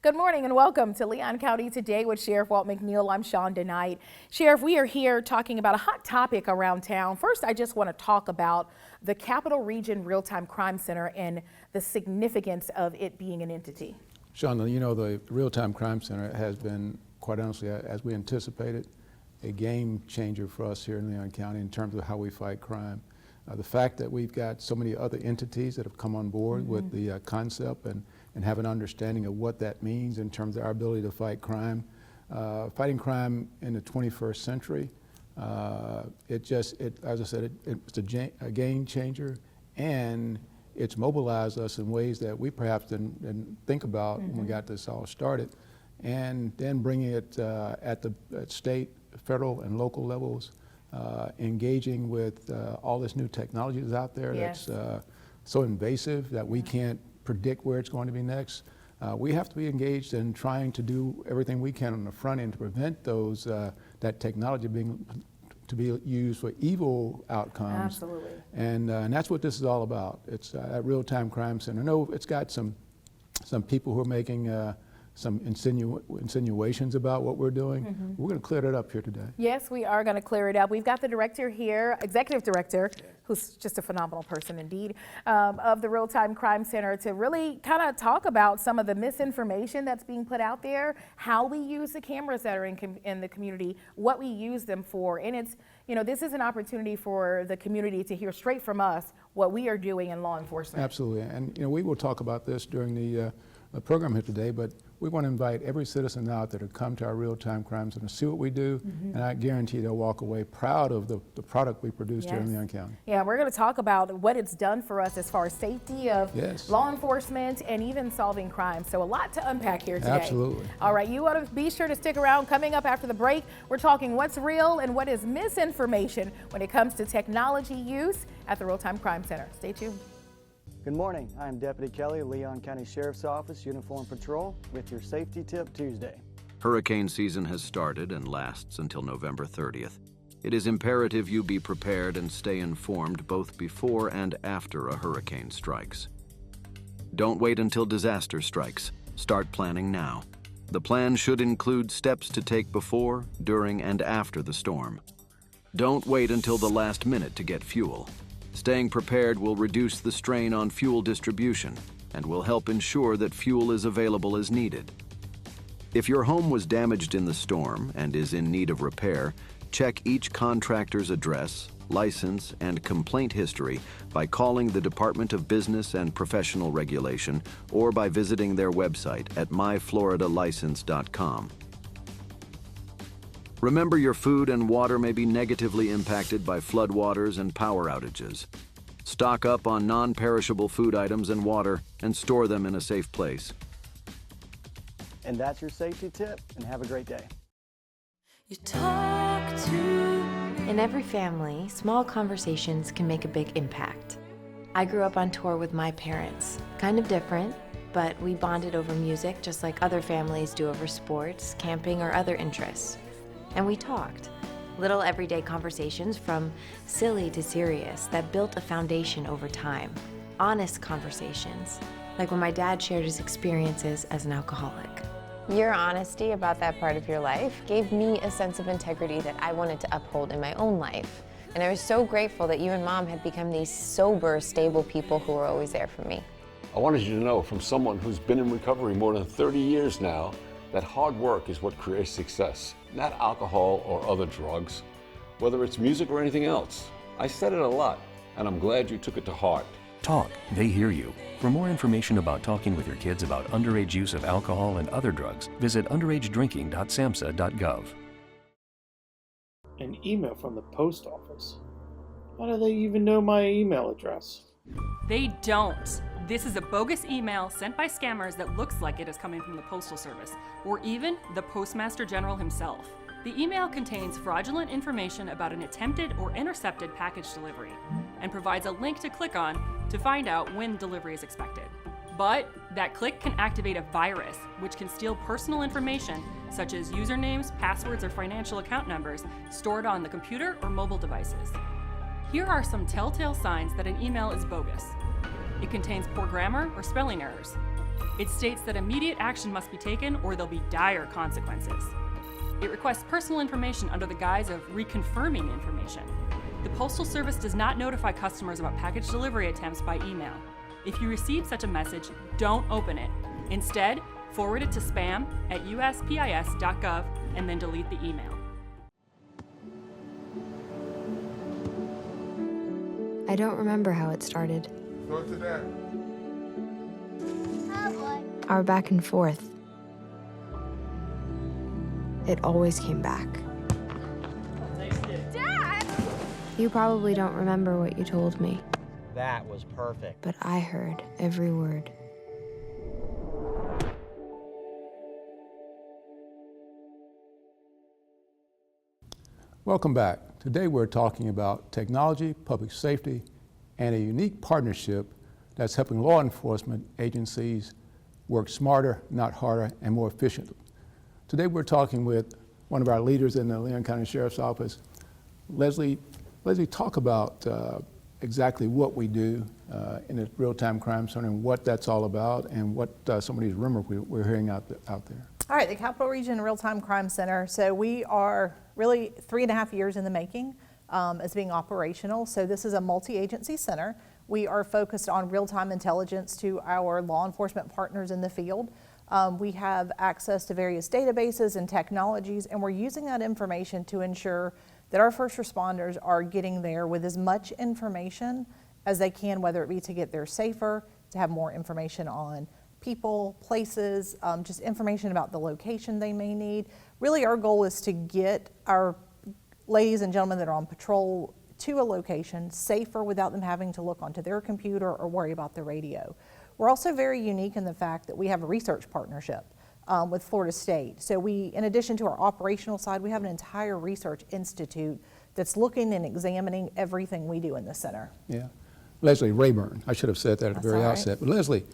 Good morning and welcome to Leon County Today with Sheriff Walt McNeil. I'm Shonda Knight. Sheriff, we are here talking about a hot topic around town. First, I just want to talk about the Capital Region Real-Time Crime Center and the significance of it being an entity. Shonda, you know, the Real-Time Crime Center has been, quite honestly, as we anticipated, a game changer for us here in Leon County in terms of how we fight crime. The fact that we've got so many other entities that have come on board with the concept and have an understanding of what that means in terms of our ability to fight crime. Fighting crime in the 21st century, as I said, it's a game changer, and it's mobilized us in ways that we perhaps didn't think about when we got this all started. And then bringing it at state, federal, and local levels, engaging with all this new technology that's out there that's so invasive that we can't predict where it's going to be next. We have to be engaged in trying to do everything we can on the front end to prevent those that technology to be used for evil outcomes. Absolutely. And that's what this is all about. It's at Real-Time Crime Center. I know it's got some people who are making some insinuations about what we're doing. We're going to clear that up here today. Yes, we are going to clear it up. We've got the director here, Executive Director, who's just a phenomenal person indeed, of the Real-Time Crime Center, to really kind of talk about some of the misinformation that's being put out there, how we use the cameras that are in the community, what we use them for. And it's, you know, this is an opportunity for the community to hear straight from us what we are doing in law enforcement. Absolutely. And, you know, we will talk about this during the program here today, but we want to invite every citizen out there to come to our Real-Time Crime Center, see what we do, and I guarantee they'll walk away proud of the product we produced here in Leon County. Yeah, we're going to talk about what it's done for us as far as safety of law enforcement and even solving crime. So a lot to unpack here today. Absolutely. All right, you want to be sure to stick around. Coming up after the break, we're talking what's real and what is misinformation when it comes to technology use at the Real-Time Crime Center. Stay tuned. Good morning. I'm Deputy Kelly, Leon County Sheriff's Office, Uniform Patrol, with your Safety Tip Tuesday. Hurricane season has started and lasts until November 30th. It is imperative you be prepared and stay informed both before and after a hurricane strikes. Don't wait until disaster strikes. Start planning now. The plan should include steps to take before, during, and after the storm. Don't wait until the last minute to get fuel. Staying prepared will reduce the strain on fuel distribution and will help ensure that fuel is available as needed. If your home was damaged in the storm and is in need of repair, check each contractor's address, license, and complaint history by calling the Department of Business and Professional Regulation or by visiting their website at myfloridalicense.com. Remember, your food and water may be negatively impacted by floodwaters and power outages. Stock up on non-perishable food items and water and store them in a safe place. And that's your safety tip, and have a great day. In every family, small conversations can make a big impact. I grew up on tour with my parents. Kind of different, but we bonded over music just like other families do over sports, camping, or other interests. And we talked. Little everyday conversations from silly to serious that built a foundation over time. Honest conversations, like when my dad shared his experiences as an alcoholic. Your honesty about that part of your life gave me a sense of integrity that I wanted to uphold in my own life. And I was so grateful that you and Mom had become these sober, stable people who were always there for me. I wanted you to know, from someone who's been in recovery more than 30 years now, that hard work is what creates success, not alcohol or other drugs, whether it's music or anything else. I said it a lot, and I'm glad you took it to heart. Talk, they hear you. For more information about talking with your kids about underage use of alcohol and other drugs, visit underagedrinking.samhsa.gov. An email from the post office? How do they even know my email address? They don't. This is a bogus email sent by scammers that looks like it is coming from the Postal Service, or even the Postmaster General himself. The email contains fraudulent information about an attempted or intercepted package delivery, and provides a link to click on to find out when delivery is expected. But that click can activate a virus, which can steal personal information such as usernames, passwords, or financial account numbers stored on the computer or mobile devices. Here are some telltale signs that an email is bogus. It contains poor grammar or spelling errors. It states that immediate action must be taken or there'll be dire consequences. It requests personal information under the guise of reconfirming information. The Postal Service does not notify customers about package delivery attempts by email. If you receive such a message, don't open it. Instead, forward it to spam@uspis.gov and then delete the email. I don't remember how it started. Go to that. Our back and forth. It always came back. Dad! You probably don't remember what you told me, That was perfect. but I heard every word. Welcome back. Today we're talking about technology, public safety, and a unique partnership that's helping law enforcement agencies work smarter, not harder, and more efficiently. Today we're talking with one of our leaders in the Leon County Sheriff's Office, Leslie. Leslie, talk about exactly what we do in the Real-Time Crime Center and what that's all about and what some of these rumors we're hearing out there. All right, the Capital Region Real-Time Crime Center. So we are really 3.5 years in the making as being operational. So this is a multi-agency center. We are focused on real-time intelligence to our law enforcement partners in the field. We have access to various databases and technologies, and we're using that information to ensure that our first responders are getting there with as much information as they can, whether it be to get there safer, to have more information on people, places, just information about the location they may need. Really, our goal is to get our ladies and gentlemen that are on patrol to a location safer without them having to look onto their computer or worry about the radio. We're also very unique in the fact that we have a research partnership with Florida State. So we, in addition to our operational side, we have an entire research institute that's looking and examining everything we do in the center. Yeah. Leslie Rabon, I should have said that at the That's very all right. outset. But Leslie,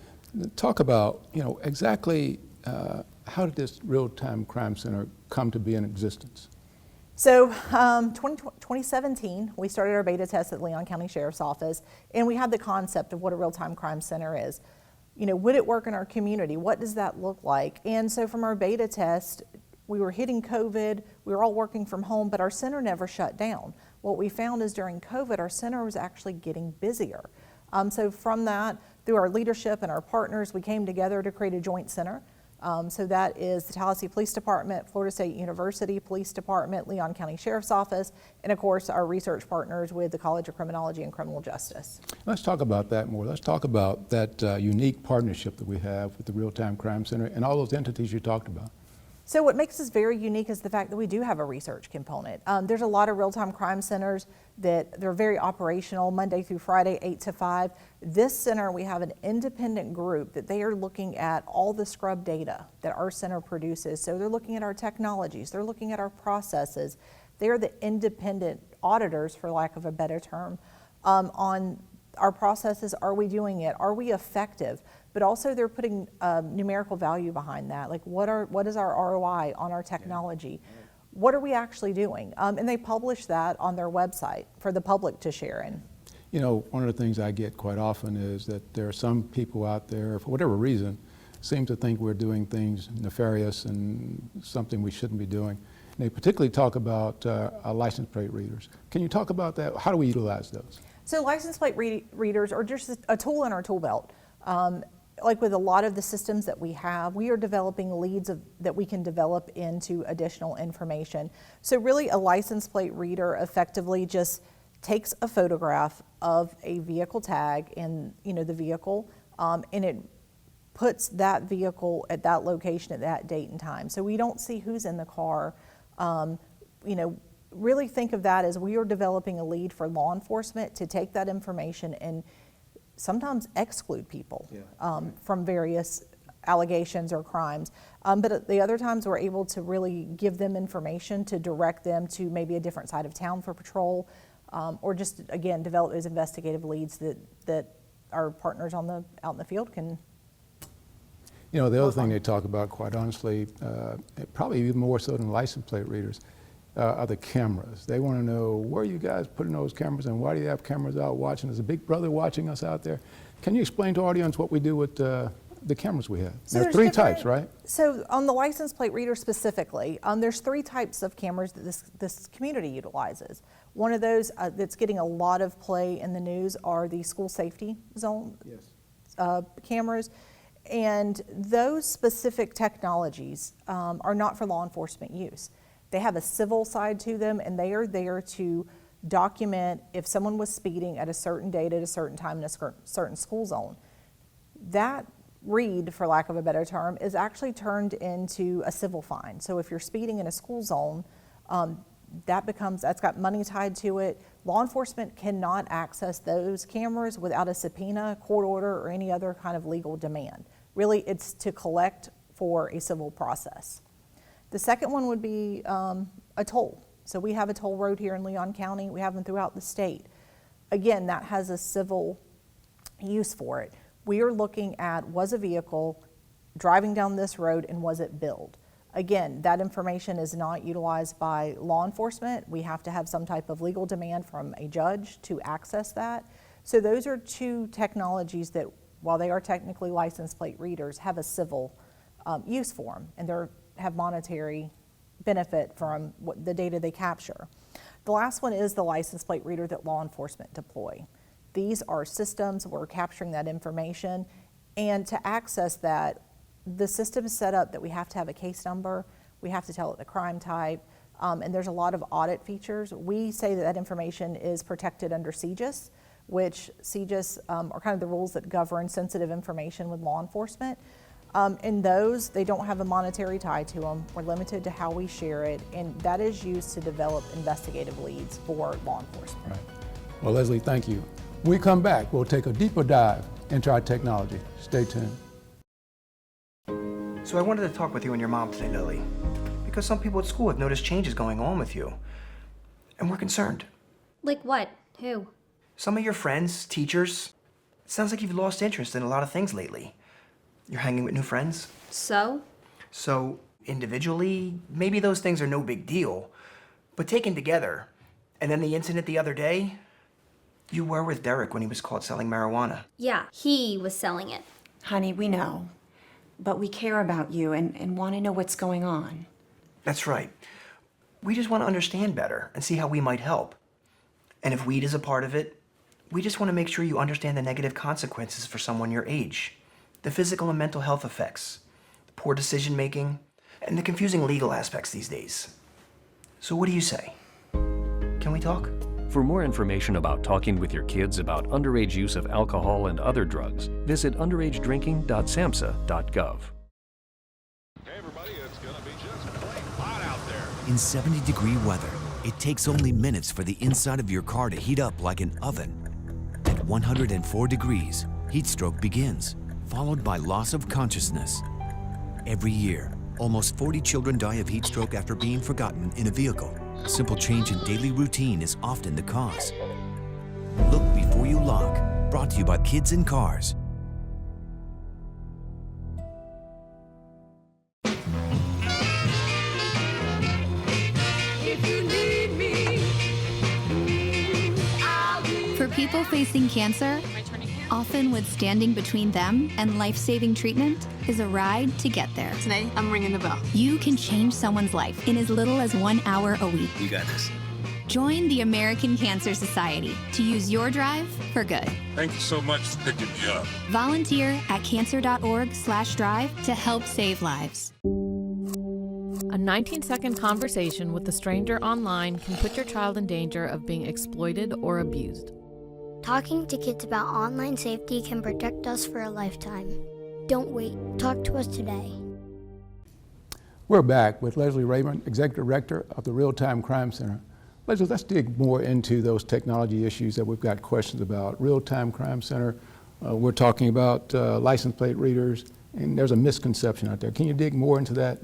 talk about, exactly how did this Real-Time Crime Center come to be in existence? So 2017, we started our beta test at Leon County Sheriff's Office, and we had the concept of what a real-time crime center is. Would it work in our community? What does that look like? And so from our beta test, we were hitting COVID, we were all working from home, but our center never shut down. What we found is during COVID, our center was actually getting busier. So from that, through our leadership and our partners, we came together to create a joint center. So that is the Tallahassee Police Department, Florida State University Police Department, Leon County Sheriff's Office, and of course our research partners with the College of Criminology and Criminal Justice. Let's talk about that more. Let's talk about that unique partnership that we have with the Real-Time Crime Center and all those entities you talked about. So what makes us very unique is the fact that we do have a research component. There's a lot of real-time crime centers that they're very operational, Monday through Friday, 8 to 5. This center, we have an independent group that they are looking at all the scrub data that our center produces. So they're looking at our technologies, they're looking at our processes. They're the independent auditors, for lack of a better term, on our processes. Are we doing it? Are we effective? But also they're putting numerical value behind that. Like what is our ROI on our technology? What are we actually doing? And they publish that on their website for the public to share in. One of the things I get quite often is that there are some people out there, for whatever reason, seem to think we're doing things nefarious and something we shouldn't be doing. And they particularly talk about our license plate readers. Can you talk about that? How do we utilize those? So license plate readers are just a tool in our tool belt. Like with a lot of the systems that we have, we are developing leads that we can develop into additional information. So really a license plate reader effectively just takes a photograph of a vehicle tag in the vehicle, and it puts that vehicle at that location at that date and time. So we don't see who's in the car. Really think of that as we are developing a lead for law enforcement to take that information and sometimes exclude people from various allegations or crimes. But at the other times we're able to really give them information to direct them to maybe a different side of town for patrol, or just, again, develop those investigative leads that our partners out in the field can. The other thing they talk about, quite honestly, probably even more so than license plate readers, are the cameras. They want to know, where are you guys putting those cameras and why do you have cameras out watching? Is a big brother watching us out there? Can you explain to our audience what we do with the cameras we have? So There are there's 3 different- types, right? So on the license plate reader specifically, there's 3 types of cameras that this community utilizes. One of those that's getting a lot of play in the news are the school safety zone cameras. And those specific technologies are not for law enforcement use. They have a civil side to them, and they are there to document if someone was speeding at a certain date at a certain time in a certain school zone. That read, for lack of a better term, is actually turned into a civil fine. So if you're speeding in a school zone, that's got money tied to it. Law enforcement cannot access those cameras without a subpoena, court order, or any other kind of legal demand. Really, it's to collect for a civil process. The second one would be a toll. So we have a toll road here in Leon County. We have them throughout the state. Again, that has a civil use for it. We are looking at, was a vehicle driving down this road and was it billed? Again, that information is not utilized by law enforcement. We have to have some type of legal demand from a judge to access that. So those are 2 technologies that, while they are technically license plate readers, have a civil use for them, and they have monetary benefit from the data they capture. The last one is the license plate reader that law enforcement deploy. These are systems where we're capturing that information, and to access that, the system is set up that we have to have a case number, we have to tell it the crime type, and there's a lot of audit features. We say that information is protected under CJIS, which CJIS are kind of the rules that govern sensitive information with law enforcement. In those, they don't have a monetary tie to them. We're limited to how we share it, and that is used to develop investigative leads for law enforcement. Right. Well, Leslie, thank you. When we come back, we'll take a deeper dive into our technology. Stay tuned. So I wanted to talk with you and your mom today, Lily, because some people at school have noticed changes going on with you, and we're concerned. Like what? Who? Some of your friends, teachers. It sounds like you've lost interest in a lot of things lately. You're hanging with new friends. So? So individually, maybe those things are no big deal, but taken together, and then the incident the other day, you were with Derek when he was caught selling marijuana. Yeah, he was selling it. Honey, we know. But we care about you and want to know what's going on. That's right. We just want to understand better and see how we might help. And if weed is a part of it, we just want to make sure you understand the negative consequences for someone your age. The physical and mental health effects, the poor decision making, and the confusing legal aspects these days. So what do you say? Can we talk? For more information about talking with your kids about underage use of alcohol and other drugs, visit underagedrinking.samhsa.gov. Hey everybody, it's gonna be just plain hot out there. In 70-degree weather, it takes only minutes for the inside of your car to heat up like an oven. At 104 degrees, heat stroke begins, followed by loss of consciousness. Every year, almost 40 children die of heat stroke after being forgotten in a vehicle. A simple change in daily routine is often the cause. Look before you lock. Brought to you by Kids in Cars. For people facing cancer, often with standing between them and life-saving treatment is a ride to get there. Today, I'm ringing the bell. You can change someone's life in as little as 1 hour a week. You got this. Join the American Cancer Society to use your drive for good. Thank you so much for picking me up. Volunteer at cancer.org/drive to help save lives. A 19-second conversation with a stranger online can put your child in danger of being exploited or abused. Talking to kids about online safety can protect us for a lifetime. Don't wait. Talk to us today. We're back with Leslie Rabon, Executive Director of the Real-Time Crime Center. Leslie, let's dig more into those technology issues that we've got questions about. Real-Time Crime Center, we're talking about license plate readers, and there's a misconception out there. Can you dig more into that?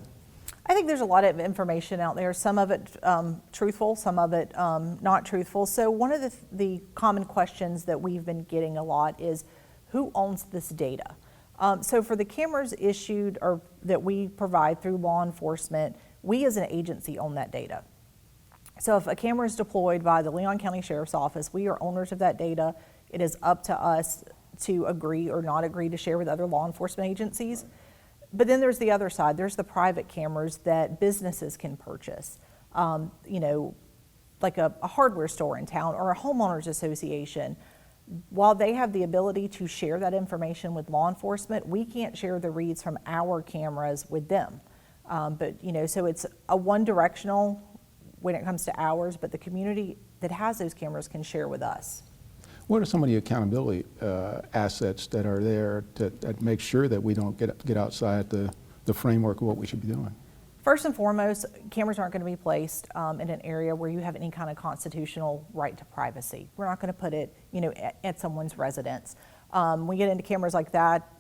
I think there's a lot of information out there, some of it truthful, some of it not truthful. So one of the common questions that we've been getting a lot is, who owns this data? So for the cameras issued or that we provide through law enforcement, we as an agency own that data. So if a camera is deployed by the Leon County Sheriff's Office, we are owners of that data. It is up to us to agree or not agree to share with other law enforcement agencies. But then there's the other side. There's the private cameras that businesses can purchase. You know, like a hardware store in town or a homeowners association. While they have the ability to share that information with law enforcement, we can't share the reads from our cameras with them. But, you know, so it's a one-directional when it comes to ours, but the community that has those cameras can share with us. What are some of the accountability assets that are there that make sure that we don't get outside the framework of what we should be doing? First and foremost, cameras aren't going to be placed in an area where you have any kind of constitutional right to privacy. We're not going to put it, you know, at someone's residence. We get into cameras like that,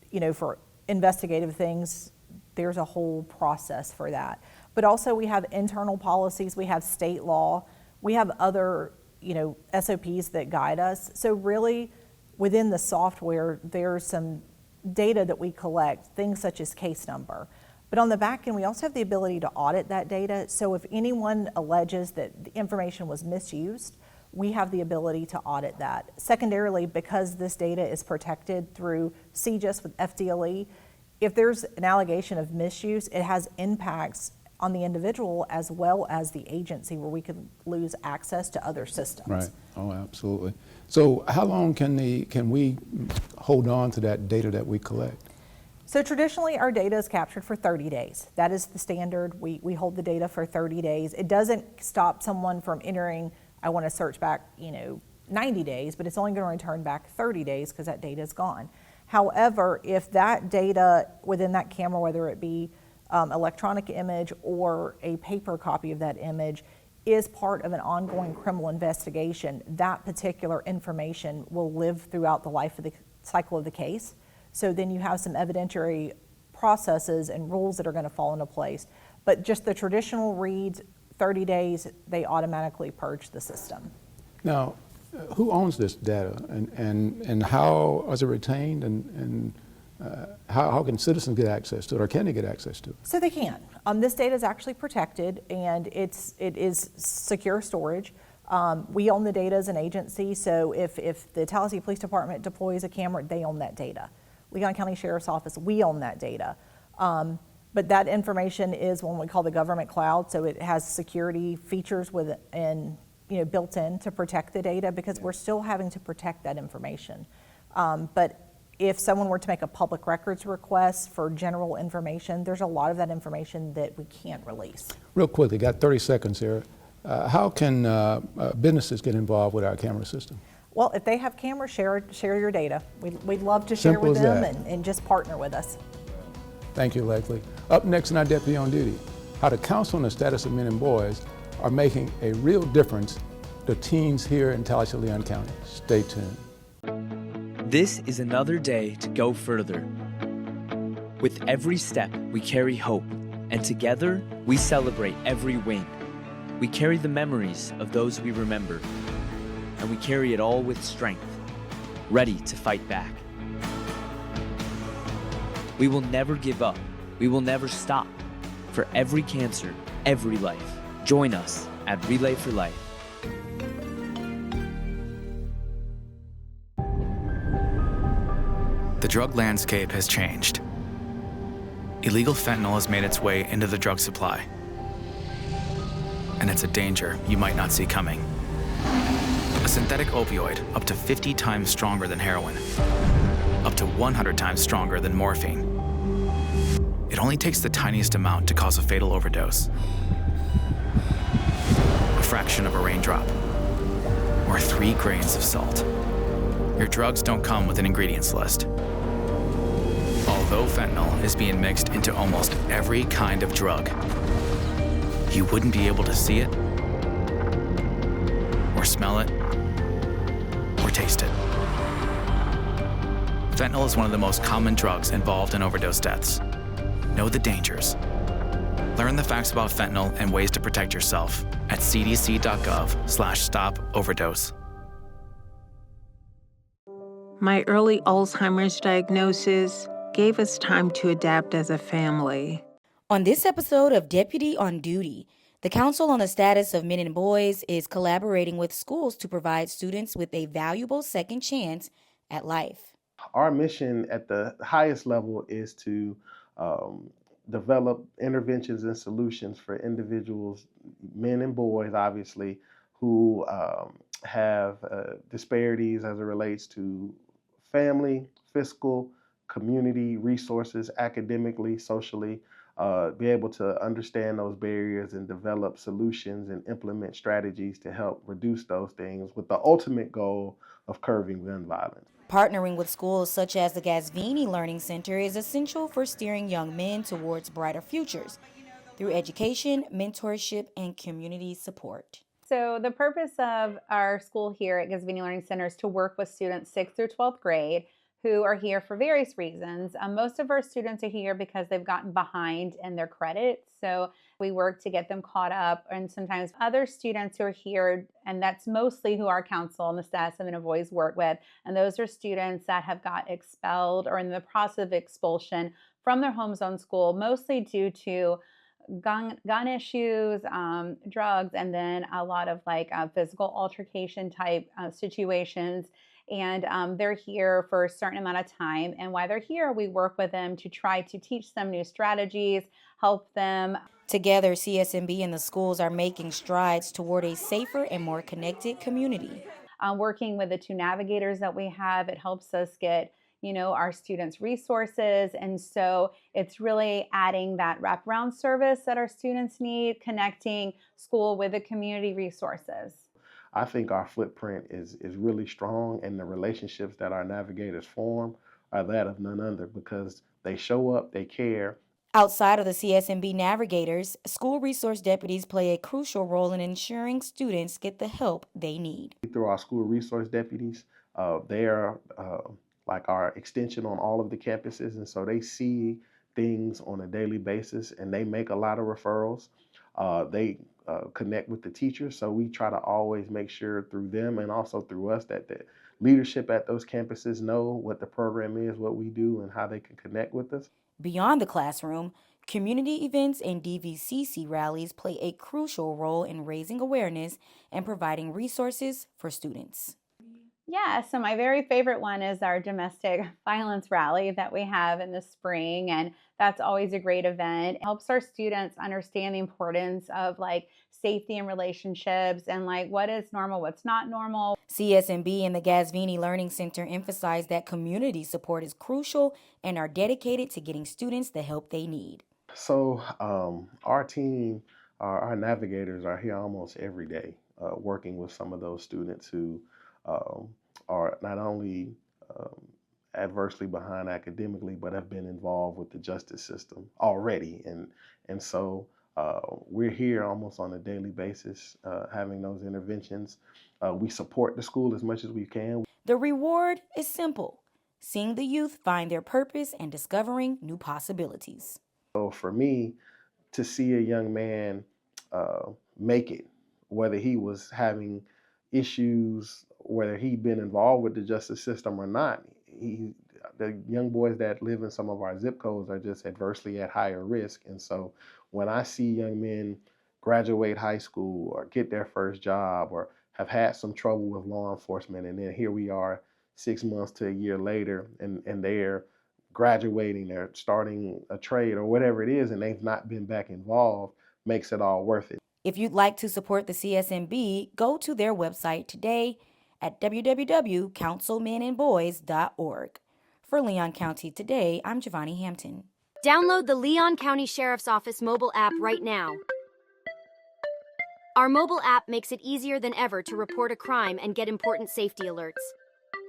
you know, for investigative things. There's a whole process for that. But also we have internal policies, we have state law, we have other, you know, SOPs that guide us. So really, within the software, there's some data that we collect, things such as case number. But on the back end, we also have the ability to audit that data. So if anyone alleges that the information was misused, we have the ability to audit that. Secondarily, because this data is protected through CJIS with FDLE, if there's an allegation of misuse, it has impacts on the individual as well as the agency where we could lose access to other systems. Right. Oh, absolutely. So how long can we hold on to that data that we collect? So traditionally, our data is captured for 30 days. That is the standard. We hold the data for 30 days. It doesn't stop someone from entering, I want to search back, you know, 90 days, but it's only going to return back 30 days because that data is gone. However, if that data within that camera, whether it be electronic image or a paper copy of that image, is part of an ongoing criminal investigation, that particular information will live throughout the life of the cycle of the case. So then you have some evidentiary processes and rules that are going to fall into place. But just the traditional reads, 30 days, they automatically purge the system. Now, who owns this data and how is it retained and how can citizens get access to it, or can they get access to it? So they can. This data is actually protected and it is secure storage. We own the data as an agency, so if the Tallahassee Police Department deploys a camera, they own that data. Leon County Sheriff's Office, we own that data. But that information is what we call the government cloud, so it has security features within, you know, built in to protect the data because we're still having to protect that information. But if someone were to make a public records request for general information, there's a lot of that information that we can't release. Real quickly, got 30 seconds here. How can businesses get involved with our camera system? Well, if they have cameras, share your data. We'd love to share with them and just partner with us. Thank you, Leslie. Up next in our Deputy on Duty, how the Council on the Status of Men and Boys are making a real difference to teens here in Tallahassee, Leon County. Stay tuned. This is another day to go further. With every step, we carry hope, and together, we celebrate every win. We carry the memories of those we remember, and we carry it all with strength, ready to fight back. We will never give up. We will never stop. For every cancer, every life. Join us at Relay for Life. The drug landscape has changed. Illegal fentanyl has made its way into the drug supply. And it's a danger you might not see coming. A synthetic opioid up to 50 times stronger than heroin, up to 100 times stronger than morphine. It only takes the tiniest amount to cause a fatal overdose. A fraction of a raindrop, or 3 grains of salt. Your drugs don't come with an ingredients list. Although fentanyl is being mixed into almost every kind of drug, you wouldn't be able to see it, or smell it, or taste it. Fentanyl is one of the most common drugs involved in overdose deaths. Know the dangers. Learn the facts about fentanyl and ways to protect yourself at cdc.gov/stop-overdose. My early Alzheimer's diagnosis gave us time to adapt as a family. On this episode of Deputy on Duty, the Council on the Status of Men and Boys is collaborating with schools to provide students with a valuable second chance at life. Our mission at the highest level is to develop interventions and solutions for individuals, men and boys, obviously, who have disparities as it relates to family, fiscal, community, resources, academically, socially, be able to understand those barriers and develop solutions and implement strategies to help reduce those things with the ultimate goal of curbing gun violence. Partnering with schools such as the Gasvini Learning Center is essential for steering young men towards brighter futures through education, mentorship, and community support. So the purpose of our school here at Gasvini Learning Center is to work with students 6th through 12th grade who are here for various reasons. Most of our students are here because they've gotten behind in their credits. So we work to get them caught up, and sometimes other students who are here, and that's mostly who our council and the status of boys work with, and those are students that have got expelled or in the process of expulsion from their home zone school, mostly due to gun issues, drugs, and then a lot of physical altercation type situations. And they're here for a certain amount of time. And while they're here, we work with them to try to teach them new strategies, help them. Together, CSMB and the schools are making strides toward a safer and more connected community. Working with the 2 navigators that we have, it helps us get our students resources. And so it's really adding that wraparound service that our students need, connecting school with the community resources. I think our footprint is really strong, and the relationships that our navigators form are that of none other because they show up, they care. Outside of the CSMB navigators, school resource deputies play a crucial role in ensuring students get the help they need. Through our school resource deputies, they are like our extension on all of the campuses, and so they see things on a daily basis, and they make a lot of referrals. They connect with the teachers, so we try to always make sure through them and also through us that the leadership at those campuses know what the program is, what we do, and how they can connect with us. Beyond the classroom, community events and DVCC rallies play a crucial role in raising awareness and providing resources for students. Yeah, so my very favorite one is our domestic violence rally that we have in the spring, and that's always a great event. It helps our students understand the importance of safety in relationships and what is normal, what's not normal. CSMB and the Gasvini Learning Center emphasize that community support is crucial and are dedicated to getting students the help they need. So our team, our navigators are here almost every day working with some of those students who are not only adversely behind academically, but have been involved with the justice system already. And so we're here almost on a daily basis having those interventions. We support the school as much as we can. The reward is simple: seeing the youth find their purpose and discovering new possibilities. So for me, to see a young man make it, whether he was having issues, whether he'd been involved with the justice system or not, the young boys that live in some of our zip codes are just adversely at higher risk. And so when I see young men graduate high school or get their first job or have had some trouble with law enforcement, and then here we are 6 months to a year later, and they're graduating, they're starting a trade or whatever it is, and they've not been back involved, makes it all worth it. If you'd like to support the CSMB, go to their website today at www.councilmenandboys.org. For Leon County Today, I'm Giovanni Hampton. Download the Leon County Sheriff's Office mobile app right now. Our mobile app makes it easier than ever to report a crime and get important safety alerts.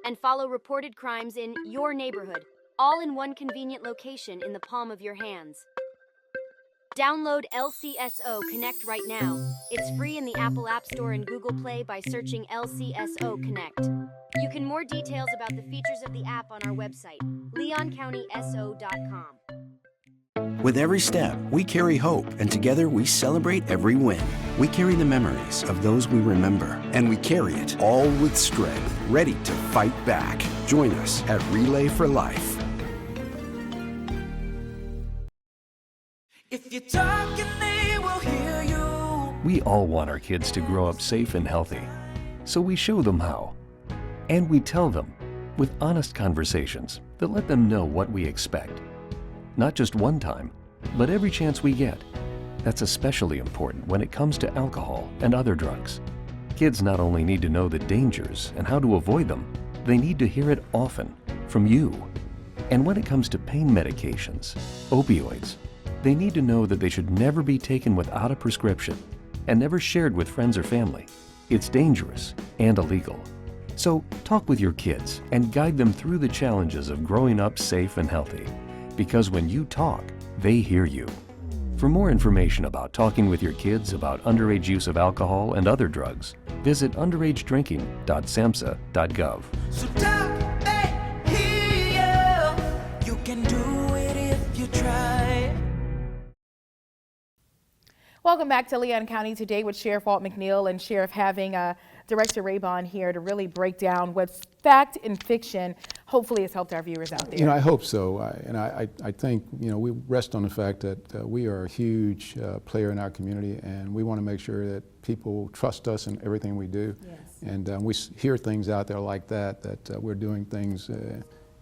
And follow reported crimes in your neighborhood, all in one convenient location in the palm of your hands. Download LCSO Connect right now. It's free in the Apple App Store and Google Play by searching LCSO Connect. You can more details about the features of the app on our website, leoncountyso.com. With every step, we carry hope, and together we celebrate every win. We carry the memories of those we remember, and we carry it all with strength, ready to fight back. Join us at Relay for Life. If you're talking, they will hear you. We all want our kids to grow up safe and healthy, so we show them how. And we tell them, with honest conversations that let them know what we expect. Not just one time, but every chance we get. That's especially important when it comes to alcohol and other drugs. Kids not only need to know the dangers and how to avoid them, they need to hear it often from you. And when it comes to pain medications, opioids, they need to know that they should never be taken without a prescription and never shared with friends or family. It's dangerous and illegal. So talk with your kids and guide them through the challenges of growing up safe and healthy. Because when you talk, they hear you. For more information about talking with your kids about underage use of alcohol and other drugs, visit underagedrinking.samhsa.gov. So talk back here. You can do it if you try. Welcome back to Leon County Today with Sheriff Walt McNeil and Sheriff having Director Rabon here to really break down what's fact and fiction. Hopefully it's helped our viewers out there. You know, I hope so. I think, you know, we rest on the fact that we are a huge player in our community, and we want to make sure that people trust us in everything we do. Yes. And we hear things out there like that we're doing things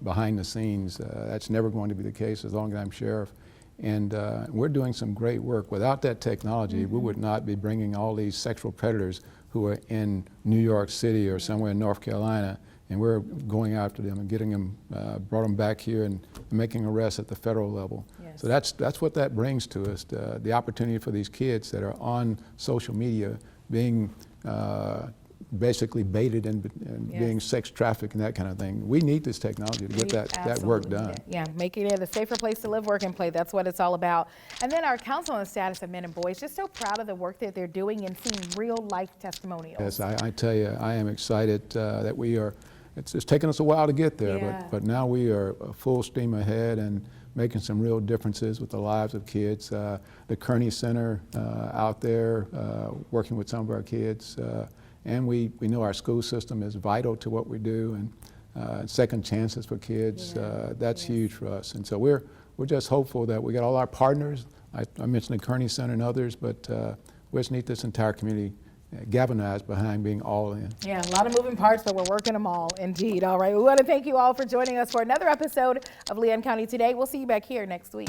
behind the scenes. That's never going to be the case as long as I'm sheriff. And we're doing some great work. Without that technology, we would not be bringing all these sexual predators who are in New York City or somewhere in North Carolina, and we're going after them and getting them, brought them back here and making arrests at the federal level. Yes. So that's what that brings to us, the opportunity for these kids that are on social media being basically baited and Yes. being sex trafficked and that kind of thing. We need this technology to get that work done. Yeah, making it a safer place to live, work, and play. That's what it's all about. And then our Council on the Status of Men and Boys, just so proud of the work that they're doing and seeing real life testimonials. Yes, I tell you, I am excited that we are, it's taken us a while to get there, Yeah. but now we are full steam ahead and making some real differences with the lives of kids. The Kearney Center out there working with some of our kids. And we know our school system is vital to what we do, and second chances for kids, that's huge for us. And so we're just hopeful that we got all our partners. I mentioned the Kearney Center and others, but we just need this entire community galvanized behind being all in. Yeah, a lot of moving parts, but we're working them all, indeed. All right, we want to thank you all for joining us for another episode of Leon County Today. We'll see you back here next week.